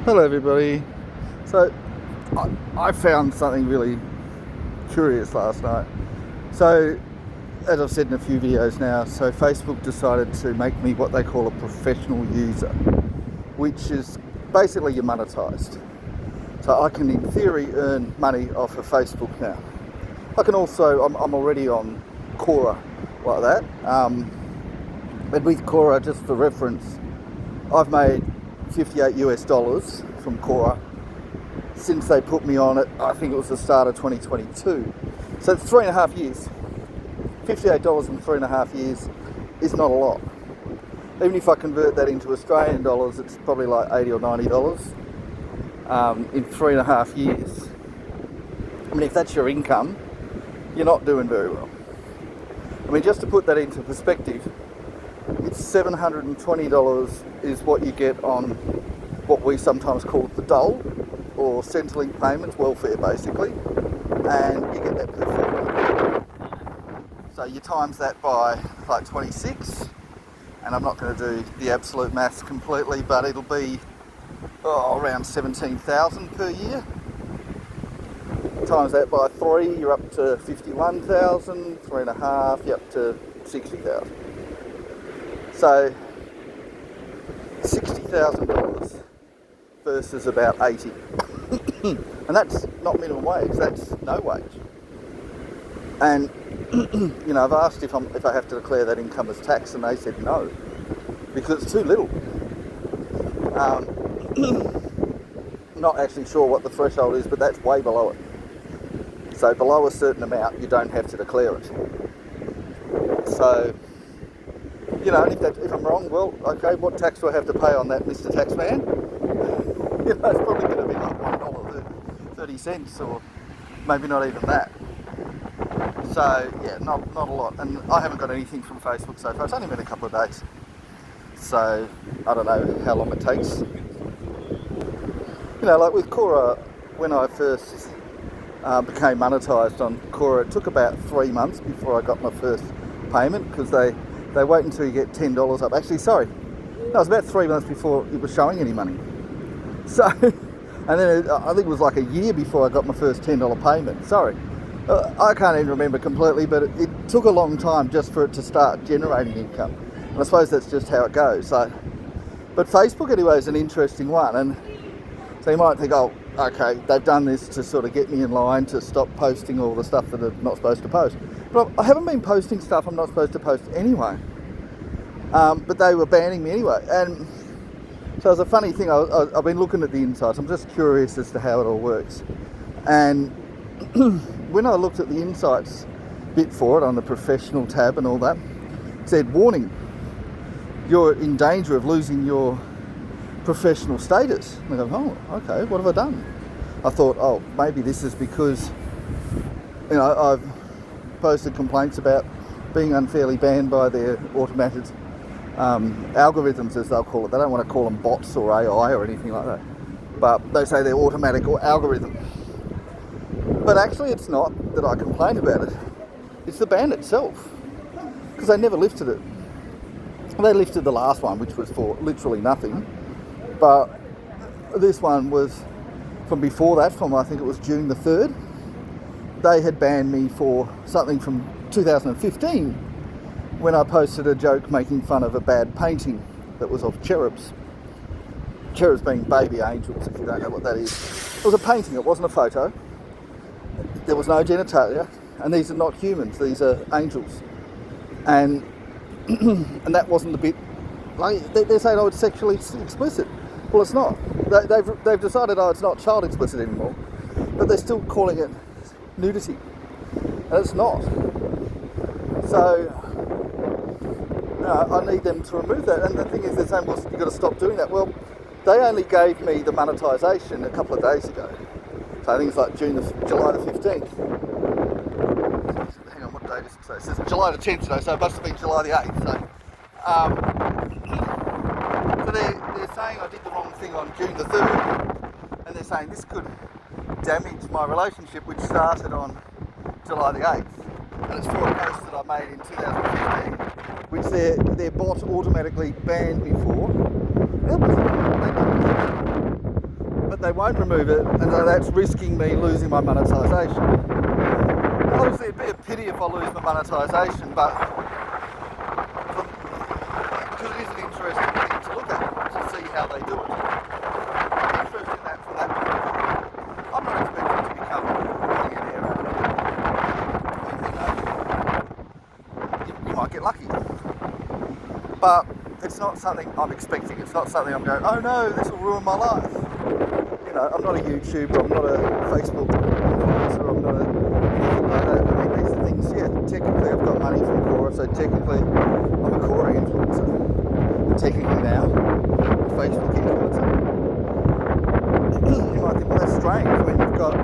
Hello everybody. So I found something really curious last night. So as I've said in a few videos now, so Facebook decided to make me what they call a professional user, which is basically you're monetized. So I can in theory earn money off of Facebook now. I can also, I'm already on Quora like that. But with Quora, just for reference, I've made $58 from Quora since they put me on it. I think it was the start of 2022. So it's 3.5 years. $58 in 3.5 years is not a lot. Even if I convert that into Australian dollars, it's probably like $80 or $90 in 3.5 years. I mean, if that's your income, you're not doing very well. I mean, just to put that into perspective, it's $720 is what you get on what we sometimes call the dole, or Centrelink payments, welfare basically, and you get that per fortnight. So you times that by like 26, and I'm not going to do the absolute maths completely, but it'll be around 17,000 per year. Times that by 3, you're up to 51,000, 3.5, you're up to 60,000. So $60,000 versus about 80. And that's not minimum wage, that's no wage. And you know, I've asked if I have to declare that income as tax, and they said no, because it's too little. Not actually sure what the threshold is, but that's way below it. So below a certain amount, you don't have to declare it. So, you know, and if I'm wrong, well, okay, what tax do I have to pay on that, Mr. Taxman? You know, it's probably going to be like $1.30, or maybe not even that. So, yeah, not a lot. And I haven't got anything from Facebook so far. It's only been a couple of days. So, I don't know how long it takes. You know, like with Quora, when I first became monetized on Quora, it took about 3 months before I got my first payment, because they wait until you get $10 up. Actually, sorry, no, it was about 3 months before it was showing any money. So, and then I think it was like a year before I got my first $10 payment. Sorry, I can't even remember completely, but it took a long time just for it to start generating income. And I suppose that's just how it goes. So, but Facebook anyway is an interesting one, and so you might think, oh, okay, they've done this to sort of get me in line to stop posting all the stuff that I'm not supposed to post. But I haven't been posting stuff I'm not supposed to post anyway. But they were banning me anyway. And so it's a funny thing, I've been looking at the insights. I'm just curious as to how it all works. And when I looked at the insights bit for it on the professional tab and all that, it said, warning, you're in danger of losing your professional status. And I go, oh, okay, what have I done? I thought, oh, maybe this is because, you know, I've posted complaints about being unfairly banned by their automated algorithms, as they'll call it. They don't want to call them bots or AI or anything like that, but they say they're automatic or algorithm. But actually it's not that I complain about it, it's the ban itself, because they never lifted it. They lifted the last one, which was for literally nothing, but this one was from before that, from I think it was June the 3rd. They had banned me for something from 2015, when I posted a joke making fun of a bad painting that was of cherubs. Cherubs being baby angels, if you don't know what that is. It was a painting, it wasn't a photo. There was no genitalia, and these are not humans, these are angels. And and that wasn't the bit, like, they're saying, oh, it's sexually explicit. Well, it's not. They've decided, oh, it's not child explicit anymore, but they're still calling it nudity, and it's not. So I need them to remove that. And the thing is, they're saying, well, you've got to stop doing that. Well, they only gave me the monetization a couple of days ago. So I think it's like July the 15th. Hang on, what date is it today? It says July the 10th today, so it must have been July the 8th. So they're saying I did the wrong thing on June the 3rd, and they're saying this could damage my relationship, which started on July the 8th. And it's for a post that I made in 2015, which their bot automatically banned me for. they won't remove it, and so that's risking me losing my monetisation. Obviously, it'd be a pity if I lose my monetisation, but because it is an interesting thing to look at, to see how they do it. I'm interested in that from that point of view. I'm not expecting to become a millionaire out of it. You might get lucky. But it's not something I'm expecting. It's not something I'm going, oh no, this will ruin my life. You know, I'm not a YouTuber, I'm not a Facebook influencer, I'm not anything like that. I mean, these are things, yeah, technically I've got money from Quora, so technically I'm a Quora influencer. And technically now, I'm a Facebook influencer. You might think, well, that's strange when you've got,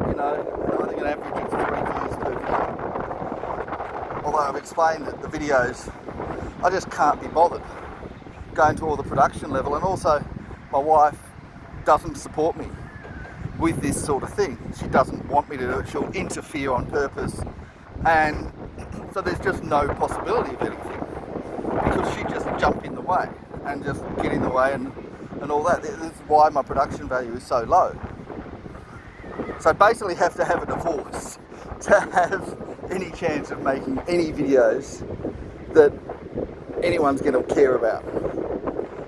you know, I think an average of 3 views per video. Although I've explained that the videos, I just can't be bothered going to all the production level, and also my wife doesn't support me with this sort of thing. She doesn't want me to do it. She'll interfere on purpose, and so there's just no possibility of anything because she just jump in the way and just get in the way and all that. This is why my production value is so low. So basically have to have a divorce to have any chance of making any videos that anyone's going to care about,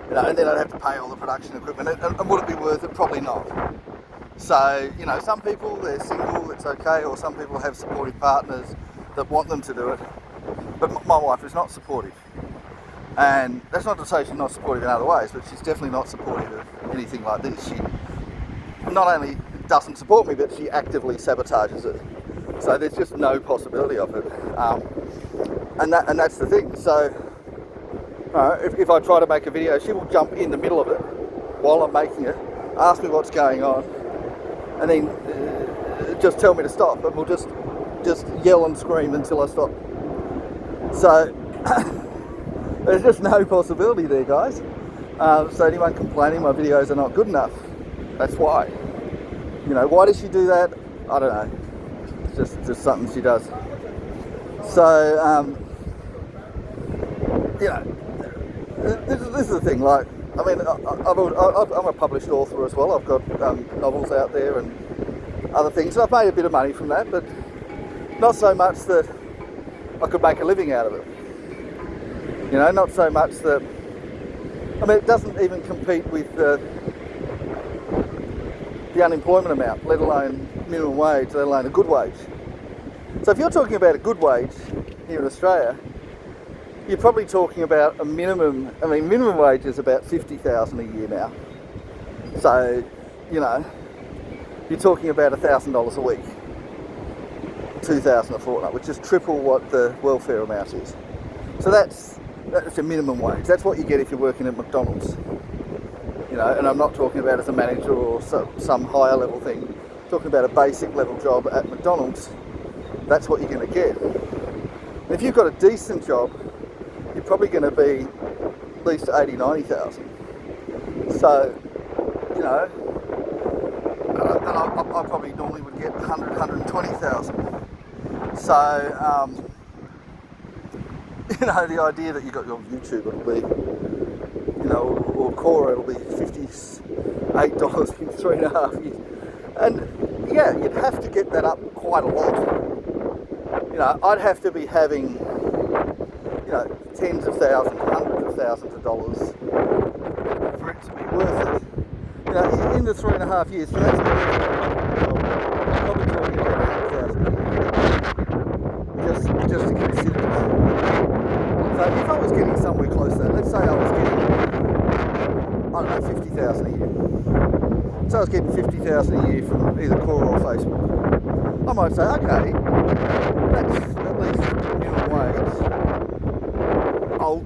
you know, and then I'd have to pay all the production equipment, and would it be worth it? Probably not. So, you know, some people, they're single, it's okay, or some people have supportive partners that want them to do it, but my wife is not supportive, and that's not to say she's not supportive in other ways, but she's definitely not supportive of anything like this. She not only doesn't support me, but she actively sabotages it, so there's just no possibility of it, and that's the thing. So if I try to make a video, she will jump in the middle of it while I'm making it, ask me what's going on, and then just tell me to stop, and we'll just yell and scream until I stop. So there's just no possibility there, guys. So anyone complaining my videos are not good enough, that's why. You know, why does she do that? I don't know. It's just something she does. So you know, this is the thing. Like, I mean, I'm a published author as well. I've got novels out there and other things. I've made a bit of money from that, but not so much that I could make a living out of it. You know, not so much that, I mean, it doesn't even compete with the unemployment amount, let alone minimum wage, let alone a good wage. So if you're talking about a good wage here in Australia, you're probably talking about a minimum, I mean, minimum wage is about $50,000 a year now. So, you know, you're talking about $1,000 a week, $2,000 a fortnight, which is triple what the welfare amount is. So that's a minimum wage. That's what you get if you're working at McDonald's. You know, and I'm not talking about as a manager or some higher level thing. I'm talking about a basic level job at McDonald's. That's what you're going to get. And if you've got a decent job, you're probably going to be at least 80, 90,000. So, you know, and I probably normally would get 100, 120,000. So, you know, the idea that you've got your YouTube, it'll be, you know, or Quora, it'll be $58 in 3.5 years. And yeah, you'd have to get that up quite a lot. You know, I'd have to be having, you know, tens of thousands, hundreds of thousands of dollars for it to be worth it. You know, in the 3.5 years, for that to be worth it, I'm probably talking about 100,000 a year. Just to consider it. So if I was getting somewhere close to that, let's say I was getting, I don't know, 50,000 a year. So I was getting 50,000 a year from either Quora or Facebook. I might say, okay, that's at least minimum wage.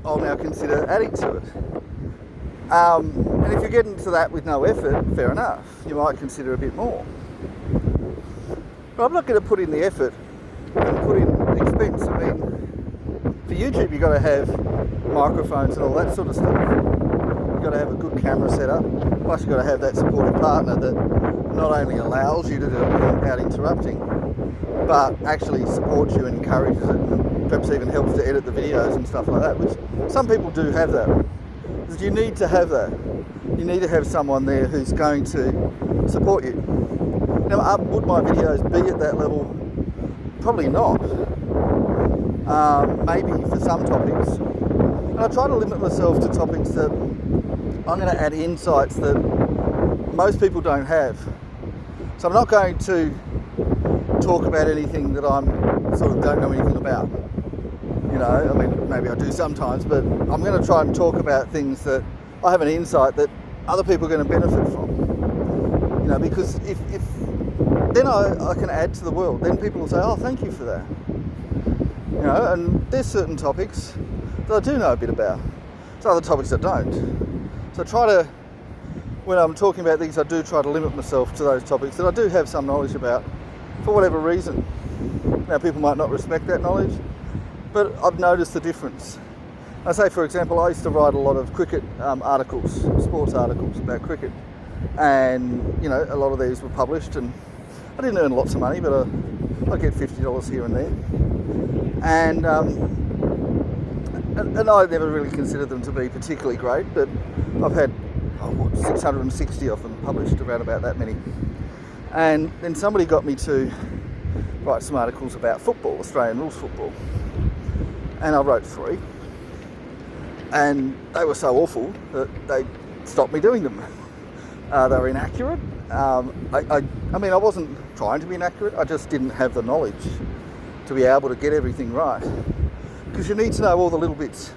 I'll now consider adding to it. And if you're getting to that with no effort, fair enough. You might consider a bit more. But I'm not going to put in the effort and put in expense. I mean, for YouTube, you've got to have microphones and all that sort of stuff. You've got to have a good camera setup. Plus, you've got to have that supportive partner that not only allows you to do it without interrupting, but actually supports you and encourages it, and perhaps even helps to edit the videos and stuff like that, which some people do have that. Because you need to have that. you need to have someone there who's going to support you. Now, would my videos be at that level? Probably not. Maybe for some topics. And I try to limit myself to topics that I'm going to add insights that most people don't have. So I'm not going to talk about anything that I'm sort of don't know anything about. You know, I mean, maybe I do sometimes, but I'm going to try and talk about things that I have an insight that other people are going to benefit from. You know, because if then I can add to the world. Then people will say, oh, thank you for that. You know, and there's certain topics that I do know a bit about. There's other topics I don't. So when I'm talking about things, I do try to limit myself to those topics that I do have some knowledge about for whatever reason. Now, people might not respect that knowledge, but I've noticed the difference. I say, for example, I used to write a lot of cricket articles, sports articles about cricket, and you know, a lot of these were published, and I didn't earn lots of money, but I get $50 here and there, and I never really considered them to be particularly great, but I've had 660 of them published, around about that many. And then somebody got me to write some articles about football, Australian rules football, and I wrote 3, and they were so awful that they stopped me doing them. They were inaccurate. I mean, I wasn't trying to be inaccurate, I just didn't have the knowledge to be able to get everything right. Because you need to know all the little bits.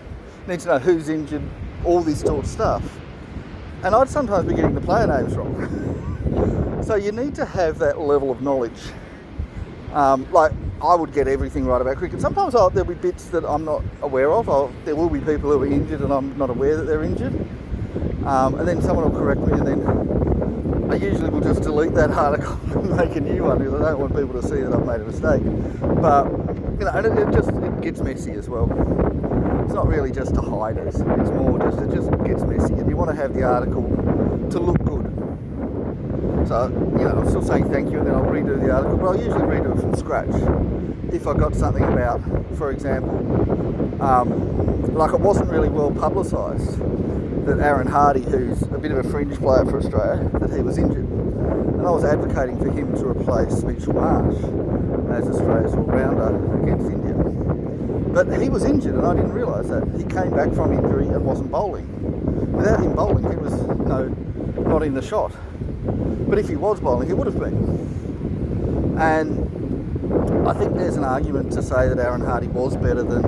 You need to know who's injured, all this sort of stuff. And I'd sometimes be getting the player names wrong. So you need to have that level of knowledge. Like, I would get everything right about cricket. Sometimes there'll be bits that I'm not aware of. There will be people who are injured and I'm not aware that they're injured. And then someone will correct me, and then I usually will just delete that article and make a new one because I don't want people to see that I've made a mistake. But, you know, and it gets messy as well. It's not really just to hide it. It's more just, it just gets messy, and you want to have the article to look good. So, you know, I'm still saying thank you, and then I'll redo the article, but I'll usually redo it from scratch. If I got something about, for example, like it wasn't really well publicised that Aaron Hardy, who's a bit of a fringe player for Australia, that he was injured. And I was advocating for him to replace Mitchell Marsh as Australia's all-rounder against India. But he was injured, and I didn't realise that. He came back from injury and wasn't bowling. Without him bowling, he was, you know, not in the shot. But if he was bowling, he would have been. And I think there's an argument to say that Aaron Hardy was better than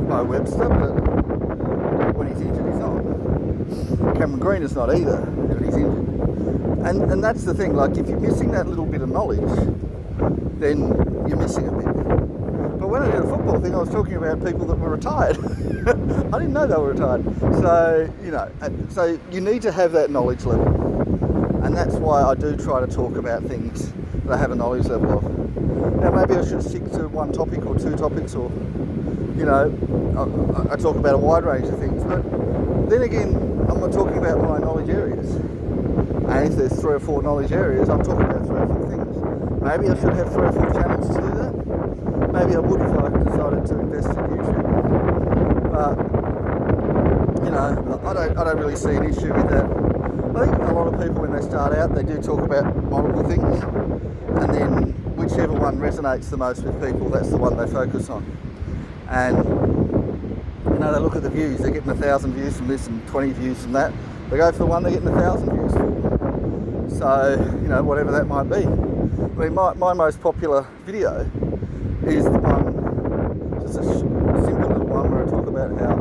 Beau Webster, but when he's injured, he's not. Cameron Green is not either, when he's injured. And that's the thing, like, if you're missing that little bit of knowledge, then you're missing a bit. But when I did a football thing, I was talking about people that were retired. I didn't know they were retired. So, you know, so you need to have that knowledge level. And that's why I do try to talk about things that I have a knowledge level of. Now, maybe I should stick to one topic or 2 topics, or, you know, I talk about a wide range of things. But then again, I'm not talking about my knowledge areas. And if there's 3 or 4 knowledge areas, I'm talking about 3 or 4 things. Maybe I should have 3 or 4 channels to do that. Maybe I would if I decided to invest in YouTube. But, you know, I don't really see an issue with that. I think a lot of people, when they start out, they do talk about multiple things, and then whichever one resonates the most with people, that's the one they focus on. And, you know, they look at the views, they're getting 1,000 views from this and 20 views from that. They go for the one they're getting 1,000 views for. So, you know, whatever that might be. I mean, my most popular video is the one, just a simple little one where I talk about how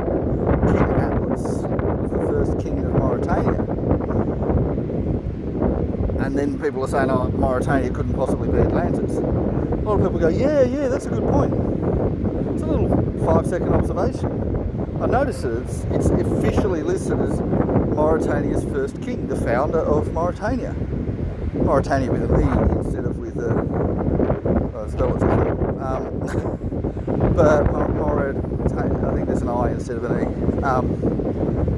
King Atlas was the first king of Mauritania. And then people are saying, oh, Mauritania couldn't possibly be Atlantis. A lot of people go, yeah, that's a good point. It's a little 5-second observation. I noticed that it's officially listed as Mauritania's first king, the founder of Mauritania. Mauritania with an E instead of with a spell it different. But Mauritania, I think there's an I instead of an E.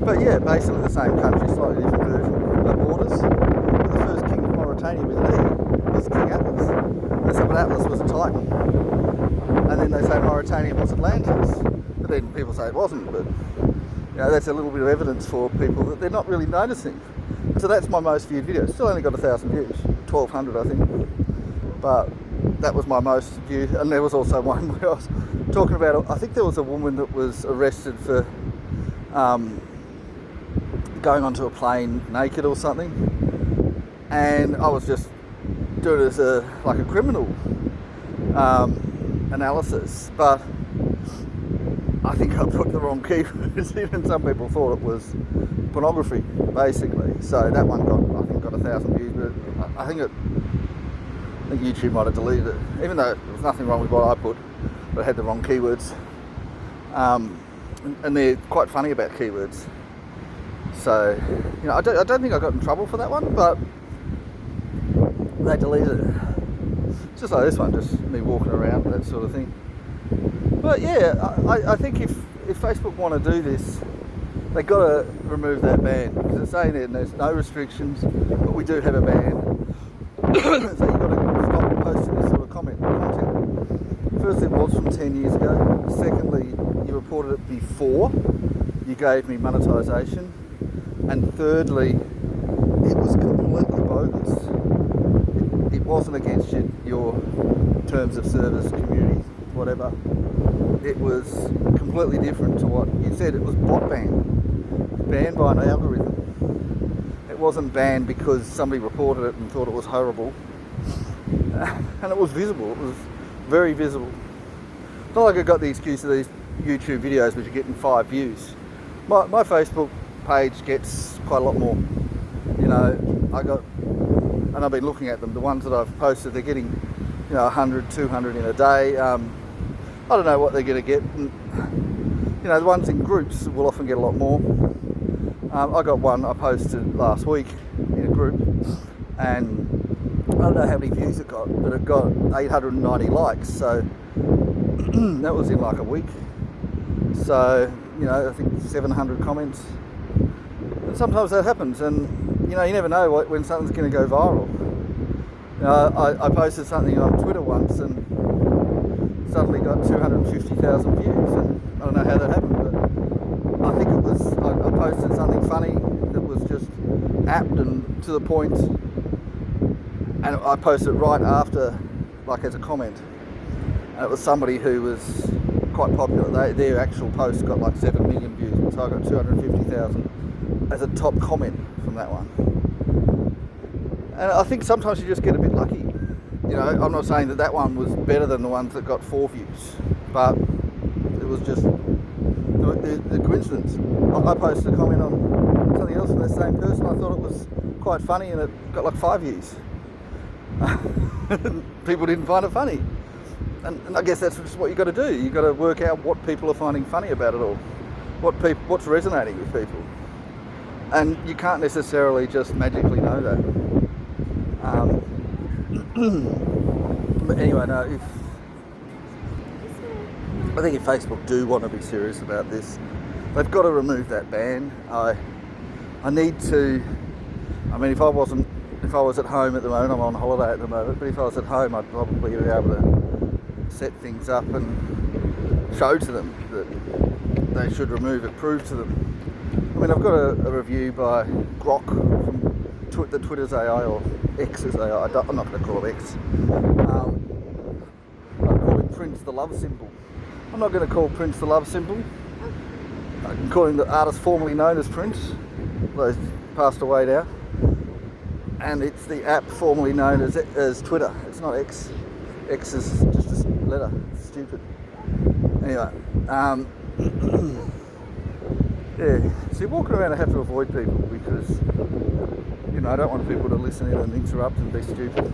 But yeah, basically the same country, slightly different version of borders. But the first king of Mauritania with an E was King Atlas. They said, but Atlas was a titan. And then they say Mauritania was Atlantis. But then people say it wasn't, but, you that's a little bit of evidence for people that they're not really noticing. So that's my most viewed video. Still only got 1,000 views, 1,200 I think. But that was my most viewed. And there was also one where I was talking about, I think there was a woman that was arrested for going onto a plane naked or something. And I was just doing it as a criminal analysis. But I think I put the wrong keywords in, and some people thought it was pornography, basically. So that one got 1,000 views, but I think YouTube might have deleted it, even though there was nothing wrong with what I put, but it had the wrong keywords. And they're quite funny about keywords. So, I don't think I got in trouble for that one, but they deleted it. It's just like this one, just me walking around, that sort of thing. But yeah, I think if Facebook want to do this, they've got to remove that ban, because it's saying there's no restrictions, but we do have a ban. So you've got to stop posting this sort of content. Firstly, it was from 10 years ago. Secondly, you reported it before you gave me monetisation. And thirdly, it was completely bogus. It wasn't against your terms of service, community, whatever. It was completely different to what you said. It was bot banned by an algorithm. It wasn't banned because somebody reported it and thought it was horrible. And it was visible. It was very visible. It's not like I got the excuse of these YouTube videos which are getting 5 views. My Facebook page gets quite a lot more. And I've been looking at them. The ones that I've posted, they're getting 100, 200 in a day. I don't know what they're going to get. And, the ones in groups will often get a lot more. I got one I posted last week in a group, and I don't know how many views it got, but it got 890 likes. So that was in like a week. So I think 700 comments. And sometimes that happens, and you never know when something's going to go viral. I posted something on Twitter once and suddenly got 250,000 views, and I don't know how that happened, but I think it was, I posted something funny that was just apt and to the point, and I posted it right after, as a comment, and it was somebody who was quite popular. Their actual post got 7 million views, so I got 250,000 as a top comment from that one. And I think sometimes you just get a bit lucky. I'm not saying that one was better than the ones that got 4 views, but it was just the coincidence. I posted a comment on something else from the same person. I thought it was quite funny, and it got 5 views. People didn't find it funny. And I guess that's just what you've got to do. You've got to work out what people are finding funny about it all, what's resonating with people. And you can't necessarily just magically know that. But anyway, no, I think if Facebook do want to be serious about this, they've got to remove that ban. I need to, if I was at home at the moment, I'm on holiday at the moment, but if I was at home, I'd probably be able to set things up and show to them that they should remove it, prove to them. I've got a review by Grok from the Twitter's AI, or X's AI. I'm not going to call it X. I call him Prince the Love Symbol. I'm not going to call Prince the Love Symbol. I can call him the artist formerly known as Prince, although he's passed away now. And it's the app formerly known as Twitter. It's not X. X is just a letter. It's stupid. Anyway, yeah. See, walking around I have to avoid people because, I don't want people to listen in and interrupt and be stupid.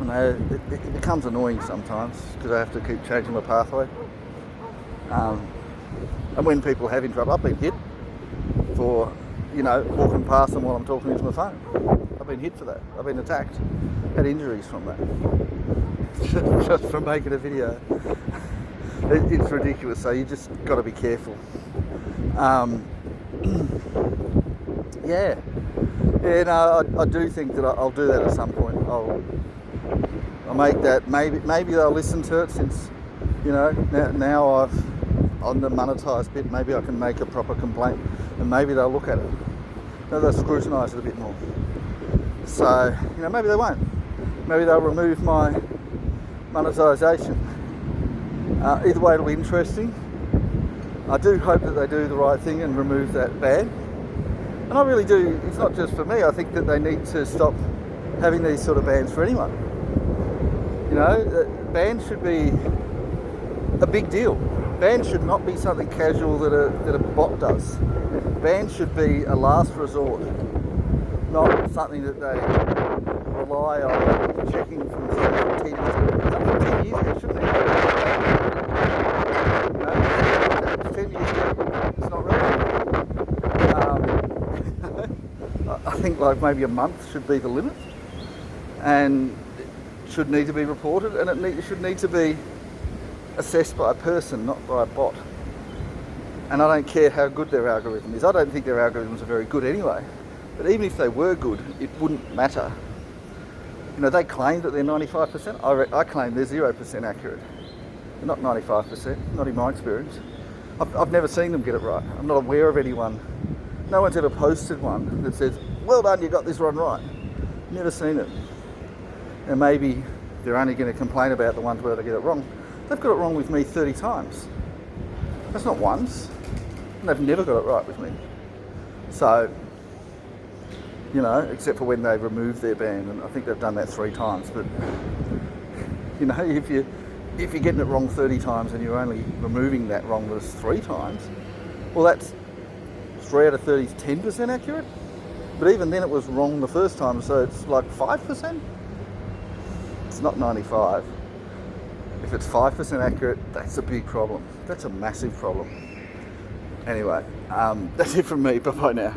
It becomes annoying sometimes because I have to keep changing my pathway. And when people have interrupted, I've been hit for, walking past them while I'm talking into my phone. I've been hit for that. I've been attacked. Had injuries from that. Just from making a video. It's ridiculous, so you just got to be careful. I do think that I'll do that at some point. I'll I'll make that, maybe they'll listen to it since, now I've on the monetised bit, maybe I can make a proper complaint, and maybe they'll look at it. Maybe they'll scrutinise it a bit more. So, maybe they won't. Maybe they'll remove my monetisation. Either way, it'll be interesting. I do hope that they do the right thing and remove that ban. And I really do. It's not just for me. I think that they need to stop having these sort of bans for anyone. Bans should be a big deal. Bans should not be something casual that a bot does. Bans should be a last resort, not something that they rely on checking from 10 years ago. It's up to 10 years ago, shouldn't it? It's 10 years ago. It's not relevant. I think maybe a month should be the limit, and it should need to be reported, and it should need to be assessed by a person, not by a bot. And I don't care how good their algorithm is. I don't think their algorithms are very good anyway. But even if they were good, it wouldn't matter. They claim that they're 95%. I claim they're 0% accurate. They're not 95%, not in my experience. I've never seen them get it right. I'm not aware of anyone. No one's ever posted one that says, well done, you got this one right. Never seen it. And maybe they're only going to complain about the ones where they get it wrong. They've got it wrong with me 30 times. That's not once. And they've never got it right with me. So, except for when they removed their ban, and I think they've done that 3 times. But, if you're getting it wrong 30 times and you're only removing that wrongness 3 times, well, that's 3 out of 30 is 10% accurate. But even then it was wrong the first time, so it's like 5%. It's not 95. If it's 5% accurate, that's a big problem. That's a massive problem. Anyway, that's it from me. Bye-bye now.